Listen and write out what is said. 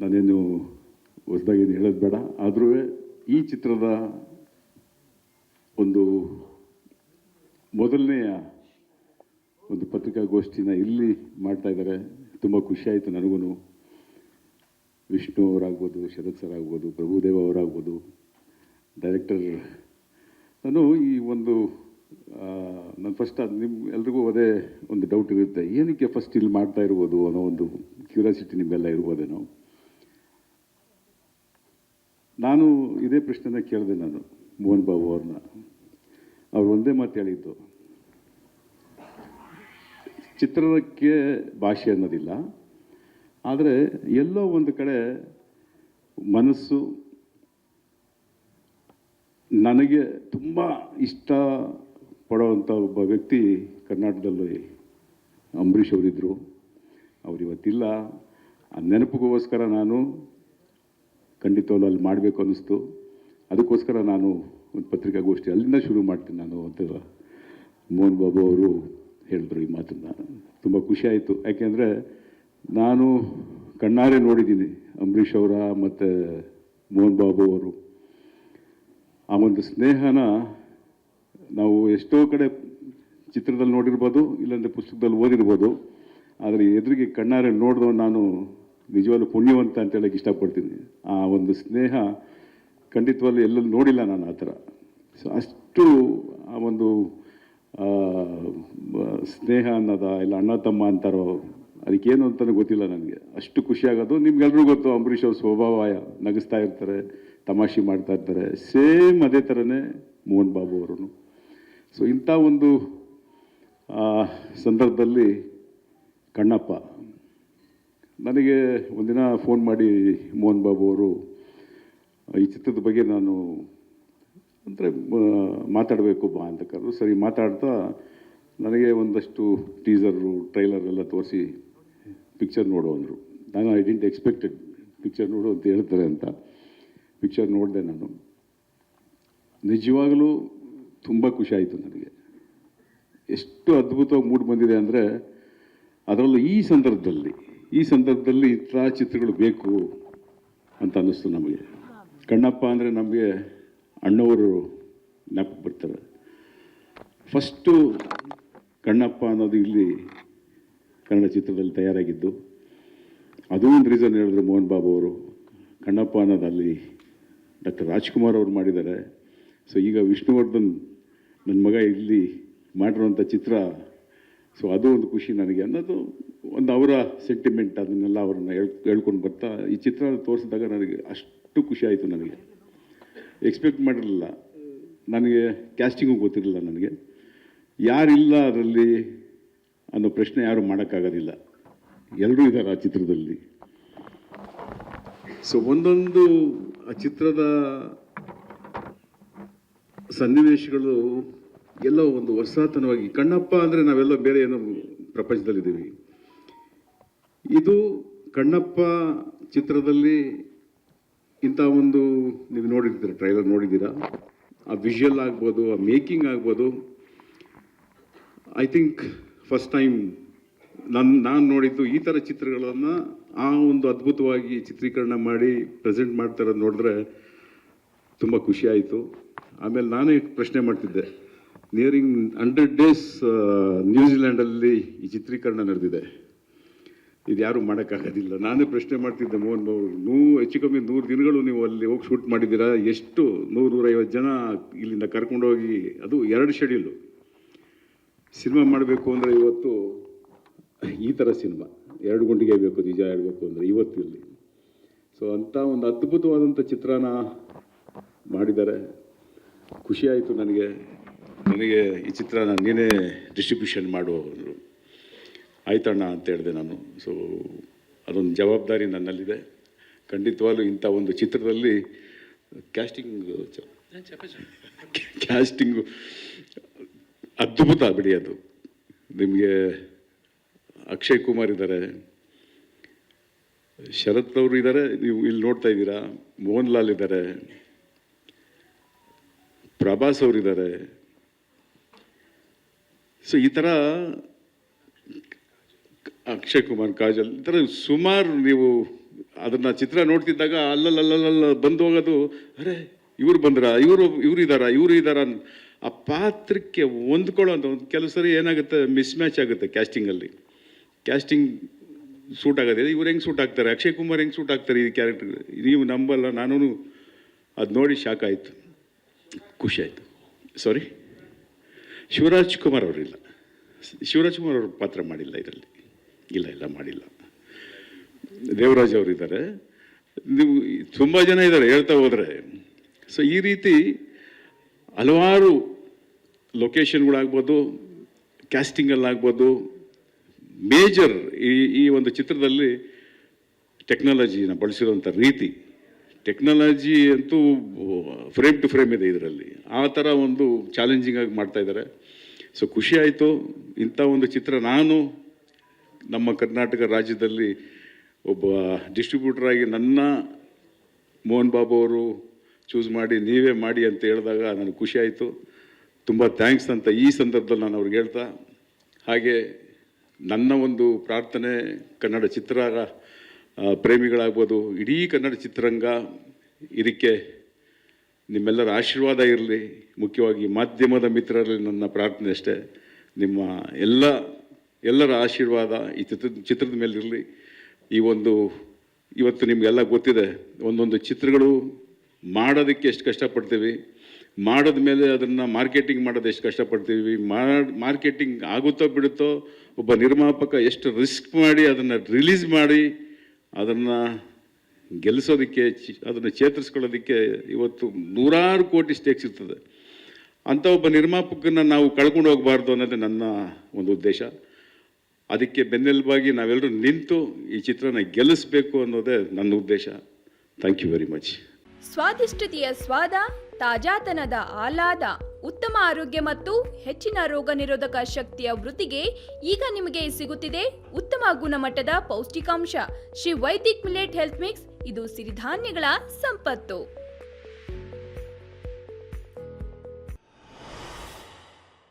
ನಾನೇನು ಹೊಸದಾಗಿ ಹೇಳೋದು ಬೇಡ. ಆದರೂ ಈ ಚಿತ್ರದ ಒಂದು ಮೊದಲನೆಯ ಒಂದು ಪತ್ರಿಕಾಗೋಷ್ಠಿನ ಇಲ್ಲಿ ಮಾಡ್ತಾ ಇದ್ದಾರೆ. ತುಂಬ ಖುಷಿಯಾಯಿತು ನನಗೂ. ವಿಷ್ಣು ಅವರಾಗ್ಬೋದು, ಶರತ್ ಸರ್ ಆಗ್ಬೋದು, ಪ್ರಭುದೇವ ಅವರಾಗ್ಬೋದು, ಡೈರೆಕ್ಟರ್. ನಾನು ಈ ಒಂದು ನಾನು ಫಸ್ಟ್ ನಿಮ್ಮ ಎಲ್ರಿಗೂ ಅದೇ ಒಂದು ಡೌಟ್ ಇರುತ್ತೆ, ಏನಕ್ಕೆ ಫಸ್ಟ್ ಇಲ್ಲಿ ಮಾಡ್ತಾ ಇರ್ಬೋದು ಅನ್ನೋ ಒಂದು ಕ್ಯೂರಿಯಾಸಿಟಿ ನಿಮ್ಮೆಲ್ಲ ಇರ್ಬೋದೇನೋ. ನಾನು ಇದೇ ಪ್ರಶ್ನೆನ ಕೇಳಿದೆ ನಾನು ಮೋಹನ್ ಬಾಬು ಅವ್ರನ್ನ. ಅವ್ರು ಒಂದೇ ಮಾತು ಹೇಳಿದ್ದು, ಚಿತ್ರಕ್ಕೆ ಭಾಷೆ ಅನ್ನೋದಿಲ್ಲ, ಆದರೆ ಎಲ್ಲೋ ಒಂದು ಕಡೆ ಮನಸ್ಸು ನನಗೆ ತುಂಬ ಇಷ್ಟ ಪಡೋವಂಥ ಒಬ್ಬ ವ್ಯಕ್ತಿ ಕರ್ನಾಟಕದಲ್ಲಿ ಅಂಬರೀಷ್ ಅವರಿದ್ದರು. ಅವ್ರು ಇವತ್ತಿಲ್ಲ. ಆ ನೆನಪಿಗೋಸ್ಕರ ನಾನು ಖಂಡಿತವಾಗ್ಲೂ ಅಲ್ಲಿ ಮಾಡಬೇಕು ಅನ್ನಿಸ್ತು. ಅದಕ್ಕೋಸ್ಕರ ನಾನು ಒಂದು ಪತ್ರಿಕಾಗೋಷ್ಠಿ ಅಲ್ಲಿಂದ ಶುರು ಮಾಡ್ತೀನಿ ನಾನು ಅಂತ ಮೋಹನ್ ಬಾಬು ಅವರು ಹೇಳಿದ್ರು ಈ ಮಾತನ್ನು. ತುಂಬ ಖುಷಿಯಾಯಿತು. ಯಾಕೆಂದರೆ ನಾನು ಕಣ್ಣಾರೆ ನೋಡಿದ್ದೀನಿ ಅಂಬರೀಷ್ ಅವರ ಮತ್ತು ಮೋಹನ್ ಬಾಬು ಅವರು. ಆ ಒಂದು ಸ್ನೇಹನ ನಾವು ಎಷ್ಟೋ ಕಡೆ ಚಿತ್ರದಲ್ಲಿ ನೋಡಿರ್ಬೋದು, ಇಲ್ಲಾಂದರೆ ಪುಸ್ತಕದಲ್ಲಿ ಓದಿರ್ಬೋದು, ಆದರೆ ಎದುರಿಗೆ ಕಣ್ಣಾರೆ ನೋಡಿದವ ನಾನು ನಿಜವಾಗ್ಲೂ ಪುಣ್ಯವಂತ ಅಂತ ಹೇಳಕ್ಕೆ ಇಷ್ಟಪಡ್ತೀನಿ. ಆ ಒಂದು ಸ್ನೇಹ ಖಂಡಿತವಾಗ್ಲೂ ಎಲ್ಲೂ ನೋಡಿಲ್ಲ ನಾನು ಆ ಥರ. ಸೊ ಅಷ್ಟು ಆ ಒಂದು ಸ್ನೇಹ ಅನ್ನೋದ ಇಲ್ಲ ಅಣ್ಣ ತಮ್ಮ ಅಂತಾರೋ ಅದಕ್ಕೇನು ಅಂತಲೂ ಗೊತ್ತಿಲ್ಲ ನನಗೆ. ಅಷ್ಟು ಖುಷಿಯಾಗೋದು. ನಿಮ್ಗೆಲ್ರಿಗೂ ಗೊತ್ತು ಅಂಬರೀಷ್ ಅವ್ರ ಸ್ವಭಾವ, ನಗಿಸ್ತಾ ಇರ್ತಾರೆ, ತಮಾಷೆ ಮಾಡ್ತಾ ಇರ್ತಾರೆ. ಸೇಮ್ ಅದೇ ಥರನೇ ಮೋಹನ್ ಬಾಬು ಅವರು. ಸೊ ಇಂಥ ಒಂದು ಸಂದರ್ಭದಲ್ಲಿ ಕಣ್ಣಪ್ಪ ನನಗೆ ಒಂದಿನ ಫೋನ್ ಮಾಡಿ ಮೋಹನ್ ಬಾಬು ಅವರು ಈ ಚಿತ್ರದ ಬಗ್ಗೆ ನಾನು ಅಂದರೆ ಮಾತಾಡಬೇಕು ಬಾ ಅಂತ ಕರೆದು, ಸರಿ ಮಾತಾಡ್ತಾ ನನಗೆ ಒಂದಷ್ಟು ಟೀಸರು ಟ್ರೈಲರ್ ಎಲ್ಲ ತೋರಿಸಿ ಪಿಕ್ಚರ್ ನೋಡು ಅಂದರು. ನಾನು ಐ ಡಿಂಟ್ ಎಕ್ಸ್ಪೆಕ್ಟೆಡ್ ಪಿಕ್ಚರ್ ನೋಡು ಅಂತ ಹೇಳ್ತಾರೆ ಅಂತ. ಪಿಕ್ಚರ್ ನೋಡಿದೆ ನಾನು. ನಿಜವಾಗಲೂ ತುಂಬ ಖುಷಿ ಆಯಿತು ನನಗೆ. ಎಷ್ಟು ಅದ್ಭುತವಾಗಿ ಮೂಡಿ ಬಂದಿದೆ ಅಂದರೆ, ಅದರಲ್ಲೂ ಈ ಸಂದರ್ಭದಲ್ಲಿ ಇಂಥ ಚಿತ್ರಗಳು ಬೇಕು ಅಂತ ಅನ್ನಿಸ್ತು ನಮಗೆ. ಕಣ್ಣಪ್ಪ ಅಂದರೆ ನಮಗೆ ಅಣ್ಣವರು ಜ್ಞಾಪಕ ಬರ್ತಾರೆ. ಫಸ್ಟು ಕಣ್ಣಪ್ಪ ಅನ್ನೋದು ಇಲ್ಲಿ ಕನ್ನಡ ಚಿತ್ರದಲ್ಲಿ ತಯಾರಾಗಿದ್ದು. ಅದೂ ಒಂದು ರೀಸನ್ ಹೇಳಿದ್ರು ಮೋಹನ್ ಬಾಬು ಅವರು. ಕಣ್ಣಪ್ಪ ಅನ್ನೋದು ಅಲ್ಲಿ ಡಾಕ್ಟರ್ ರಾಜ್ಕುಮಾರ್ ಅವರು ಮಾಡಿದ್ದಾರೆ. ಸೊ ಈಗ ವಿಷ್ಣುವರ್ಧನ್ ನನ್ನ ಮಗ ಇಲ್ಲಿ ಮಾಡಿರೋಂಥ ಚಿತ್ರ. ಸೊ ಅದು ಒಂದು ಖುಷಿ ನನಗೆ ಅನ್ನೋದು ಒಂದು ಅವರ ಸೆಂಟಿಮೆಂಟ್. ಅದನ್ನೆಲ್ಲ ಅವ್ರನ್ನ ಹೇಳ್ಕೊಂಡು ಬರ್ತಾ ಈ ಚಿತ್ರ ತೋರಿಸಿದಾಗ ನನಗೆ ಅಷ್ಟು ಖುಷಿ ಆಯಿತು. ನನಗೆ ಎಕ್ಸ್ಪೆಕ್ಟ್ ಮಾಡಿರಲಿಲ್ಲ. ನನಗೆ ಕ್ಯಾಸ್ಟಿಂಗು ಗೊತ್ತಿರಲಿಲ್ಲ. ನನಗೆ ಯಾರಿಲ್ಲ ಅದರಲ್ಲಿ ಅನ್ನೋ ಪ್ರಶ್ನೆ ಯಾರು ಮಾಡೋಕ್ಕಾಗೋದಿಲ್ಲ. ಎಲ್ಲರೂ ಇದ್ದಾರೆ ಆ ಚಿತ್ರದಲ್ಲಿ. ಸೊ ಒಂದೊಂದು ಆ ಚಿತ್ರದ ಸನ್ನಿವೇಶಗಳು ಎಲ್ಲೋ ಒಂದು ಹೊಸತನವಾಗಿ, ಕಣ್ಣಪ್ಪ ಅಂದರೆ ನಾವೆಲ್ಲ ಬೇರೆ ಏನೋ ಪ್ರಪಂಚದಲ್ಲಿದ್ದೀವಿ. ಇದು ಕಣ್ಣಪ್ಪ ಚಿತ್ರದಲ್ಲಿ ಇಂಥ ಒಂದು ನೀವು ನೋಡಿದ್ದೀರ, ಟ್ರೈಲರ್ ನೋಡಿದ್ದೀರಾ. ಆ ವಿಷುವಲ್ ಆಗ್ಬೋದು, ಆ ಮೇಕಿಂಗ್ ಆಗ್ಬೋದು. ಐ ಥಿಂಕ್ ಫಸ್ಟ್ ಟೈಮ್ ನಾನು ನೋಡಿದ್ದು ಈ ಥರ ಚಿತ್ರಗಳನ್ನು ಆ ಒಂದು ಅದ್ಭುತವಾಗಿ ಚಿತ್ರೀಕರಣ ಮಾಡಿ ಪ್ರೆಸೆಂಟ್ ಮಾಡ್ತಾ ಇರೋದು ನೋಡಿದ್ರೆ ತುಂಬ ಖುಷಿಯಾಯಿತು. ಆಮೇಲೆ ನಾನೇ ಪ್ರಶ್ನೆ ಮಾಡ್ತಿದ್ದೆ, ನಿಯರಿಂಗ್ 100 ಡೇಸ್ ನ್ಯೂಜಿಲ್ಯಾಂಡಲ್ಲಿ ಈ ಚಿತ್ರೀಕರಣ ನಡೆದಿದೆ, ಇದು ಯಾರೂ ಮಾಡೋಕ್ಕಾಗೋದಿಲ್ಲ. ನಾನೇ ಪ್ರಶ್ನೆ ಮಾಡ್ತಿದ್ದೆ ಮೋಹನ್ ಬಾಬು, ಹೆಚ್ಚು ಕಮ್ಮಿ 100 ದಿನಗಳು ನೀವು ಅಲ್ಲಿ ಹೋಗಿ ಶೂಟ್ ಮಾಡಿದ್ದೀರಾ, ಎಷ್ಟು 100-150 ಜನ ಇಲ್ಲಿಂದ ಕರ್ಕೊಂಡೋಗಿ, ಅದು 2 ಶೆಡ್ಯೂಲು ಸಿನಿಮಾ ಮಾಡಬೇಕು ಅಂದರೆ ಇವತ್ತು ಈ ಥರ ಸಿನಿಮಾ 2 ಗಂಟೆಗೆ ಬೇಕು, ನಿಜ ಹೇಳಬೇಕು ಅಂದರೆ ಇವತ್ತು ಇಲ್ಲಿ. ಸೊ ಅಂಥ ಒಂದು ಅದ್ಭುತವಾದಂಥ ಚಿತ್ರನ ಮಾಡಿದ್ದಾರೆ. ಖುಷಿಯಾಯಿತು ನನಗೆ. ಈ ಚಿತ್ರನ ನೀನೇ ಡಿಸ್ಟ್ರಿಬ್ಯೂಷನ್ ಮಾಡುವವರು ಆಯ್ತಣ್ಣ ಅಂತ ಹೇಳಿದೆ ನಾನು. ಸೊ ಅದೊಂದು ಜವಾಬ್ದಾರಿ ನನ್ನಲ್ಲಿದೆ. ಖಂಡಿತವಾಗ್ಲೂ ಇಂಥ ಒಂದು ಚಿತ್ರದಲ್ಲಿ ಕ್ಯಾಸ್ಟಿಂಗು ಅದ್ಭುತ ಬಿಡಿ. ಅದು ನಿಮಗೆ ಅಕ್ಷಯ್ ಕುಮಾರ್ ಇದ್ದಾರೆ, ಶರತ್ ಅವರು ಇದ್ದಾರೆ, ನೀವು ಇಲ್ಲಿ ನೋಡ್ತಾ ಇದ್ದೀರಾ, ಮೋಹನ್ ಲಾಲ್ ಇದ್ದಾರೆ, ಪ್ರಭಾಸ್ ಅವರಿದ್ದಾರೆ. ಸೊ ಈ ಥರ ಅಕ್ಷಯ್ ಕುಮಾರ್, ಕಾಜಲ್, ಈ ಥರ ಸುಮಾರು ನೀವು ಅದನ್ನು ಚಿತ್ರ ನೋಡ್ತಿದ್ದಾಗ ಅಲ್ಲಲ್ಲ ಬಂದು ಹೋಗೋದು, ಅರೆ ಇವ್ರು ಬಂದ್ರ, ಇವ್ರು ಇದ್ದಾರ ಆ ಪಾತ್ರಕ್ಕೆ ಹೊಂದ್ಕೊಳ್ಳೋ ಅಂತ ಒಂದು ಕೆಲವು ಸರಿ ಏನಾಗುತ್ತೆ, ಮಿಸ್ ಮ್ಯಾಚ್ ಆಗುತ್ತೆ ಕ್ಯಾಸ್ಟಿಂಗಲ್ಲಿ. ಕ್ಯಾಸ್ಟಿಂಗ್ ಸೂಟ್ ಆಗೋದಿಲ್ಲ, ಇವ್ರು ಹೆಂಗೆ ಸೂಟ್ ಆಗ್ತಾರೆ, ಅಕ್ಷಯ್ ಕುಮಾರ್ ಹೆಂಗೆ ಸೂಟ್ ಆಗ್ತಾರೆ ಈ ಕ್ಯಾರೆಕ್ಟರ್, ನೀವು ನಂಬಲ್ಲ, ನಾನು ಅದು ನೋಡಿ ಶಾಕ್ ಆಯಿತು, ಖುಷಿ ಆಯಿತು. ಸಾರಿ, ಶಿವರಾಜ್ ಕುಮಾರ್ ಅವರಿಲ್ಲ, ಶಿವರಾಜ್ ಕುಮಾರ್ ಅವರು ಪಾತ್ರ ಮಾಡಿಲ್ಲ ಇದರಲ್ಲಿ, ಇಲ್ಲ ಮಾಡಿಲ್ಲ. ದೇವರಾಜ್ ಅವರಿದ್ದಾರೆ, ನೀವು ತುಂಬ ಜನ ಇದ್ದಾರೆ ಹೇಳ್ತಾ ಹೋದರೆ. ಸೊ ಈ ರೀತಿ ಹಲವಾರು ಲೊಕೇಶನ್ಗಳಾಗ್ಬೋದು, ಕ್ಯಾಸ್ಟಿಂಗಲ್ಲಾಗ್ಬೋದು, ಮೇಜರ್ ಈ ಒಂದು ಚಿತ್ರದಲ್ಲಿ ಟೆಕ್ನಾಲಜಿನ ಬಳಸಿರುವಂಥ ರೀತಿ, ಟೆಕ್ನಾಲಜಿ ಅಂತೂ ಫ್ರೇಮ್ ಟು ಫ್ರೇಮ್ ಇದೆ ಇದರಲ್ಲಿ, ಆ ಥರ ಒಂದು ಚಾಲೆಂಜಿಂಗ್ ಆಗಿ ಮಾಡ್ತಾ ಇದ್ದಾರೆ. ಸೊ ಖುಷಿ ಆಯಿತು. ಇಂಥ ಒಂದು ಚಿತ್ರ ನಾನು ನಮ್ಮ ಕರ್ನಾಟಕ ರಾಜ್ಯದಲ್ಲಿ ಒಬ್ಬ ಡಿಸ್ಟ್ರಿಬ್ಯೂಟರ್ ಆಗಿ ನನ್ನ ಮೋಹನ್ ಬಾಬು ಅವರು ಚೂಸ್ ಮಾಡಿ ನೀವೇ ಮಾಡಿ ಅಂತ ಹೇಳಿದಾಗ ನನಗೆ ಖುಷಿ ಆಯಿತು. ತುಂಬ ಥ್ಯಾಂಕ್ಸ್ ಅಂತ ಈ ಸಂದರ್ಭದಲ್ಲಿ ನಾನು ಅವ್ರಿಗೆ ಹೇಳ್ತಾ, ಹಾಗೆ ನನ್ನ ಒಂದು ಪ್ರಾರ್ಥನೆ ಕನ್ನಡ ಚಿತ್ರ ಪ್ರೇಮಿಗಳಾಗ್ಬೋದು, ಇಡೀ ಕನ್ನಡ ಚಿತ್ರರಂಗ ಇದಕ್ಕೆ ನಿಮ್ಮೆಲ್ಲರ ಆಶೀರ್ವಾದ ಇರಲಿ. ಮುಖ್ಯವಾಗಿ ಮಾಧ್ಯಮದ ಮಿತ್ರರಲ್ಲಿ ನನ್ನ ಪ್ರಾರ್ಥನೆ ಅಷ್ಟೇ, ನಿಮ್ಮ ಎಲ್ಲರ ಆಶೀರ್ವಾದ ಈ ಚಿತ್ರದ ಮೇಲೆ ಇರಲಿ. ಇವತ್ತು ನಿಮಗೆಲ್ಲ ಗೊತ್ತಿದೆ, ಒಂದೊಂದು ಚಿತ್ರಗಳು ಮಾಡೋದಕ್ಕೆ ಎಷ್ಟು ಕಷ್ಟಪಡ್ತೀವಿ, ಮಾಡಿದ ಮೇಲೆ ಅದನ್ನು ಮಾರ್ಕೆಟಿಂಗ್ ಮಾಡೋದು ಎಷ್ಟು ಕಷ್ಟಪಡ್ತೀವಿ, ಮಾರ್ಕೆಟಿಂಗ್ ಆಗುತ್ತೋ ಬಿಡುತ್ತೋ, ಒಬ್ಬ ನಿರ್ಮಾಪಕ ಎಷ್ಟು ರಿಸ್ಕ್ ಮಾಡಿ ಅದನ್ನು ರಿಲೀಸ್ ಮಾಡಿ ಅದನ್ನು ಗೆಲ್ಲಿಸೋದಕ್ಕೆ, ಅದನ್ನು ಚೇತರಿಸ್ಕೊಳ್ಳೋದಕ್ಕೆ ಇವತ್ತು ನೂರಾರು ಕೋಟಿ ಸ್ಟೇಕ್ಸ್ ಇರ್ತದೆ. ಅಂಥ ಒಬ್ಬ ನಿರ್ಮಾಪಕನ ನಾವು ಕಳ್ಕೊಂಡು ಹೋಗಬಾರ್ದು ಅನ್ನೋದೇ ನನ್ನ ಒಂದು ಉದ್ದೇಶ. ಅದಕ್ಕೆ ಬೆನ್ನೆಲುಬಾಗಿ ನಾವೆಲ್ಲರೂ ನಿಂತು ಈ ಚಿತ್ರನ ಗೆಲ್ಲಿಸಬೇಕು ಅನ್ನೋದೇ ನನ್ನ ಉದ್ದೇಶ. Thank you very much. ಸ್ವಾದಿಷ್ಟತೆಯ ಸ್ವಾದ, ತಾಜಾತನದ ಆಹ್ಲಾದ, ಉತ್ತಮ ಆರೋಗ್ಯ ಮತ್ತು ಹೆಚ್ಚಿನ ರೋಗ ನಿರೋಧಕ ಶಕ್ತಿಯ ವೃದ್ಧಿಗೆ ಈಗ ನಿಮಗೆ ಸಿಗುತ್ತಿದೆ ಉತ್ತಮ ಗುಣಮಟ್ಟದ ಪೌಷ್ಟಿಕಾಂಶ. Shri Vaidik millet health mix, ಇದು ಸಿರಿಧಾನ್ಯಗಳ ಸಂಪತ್ತು.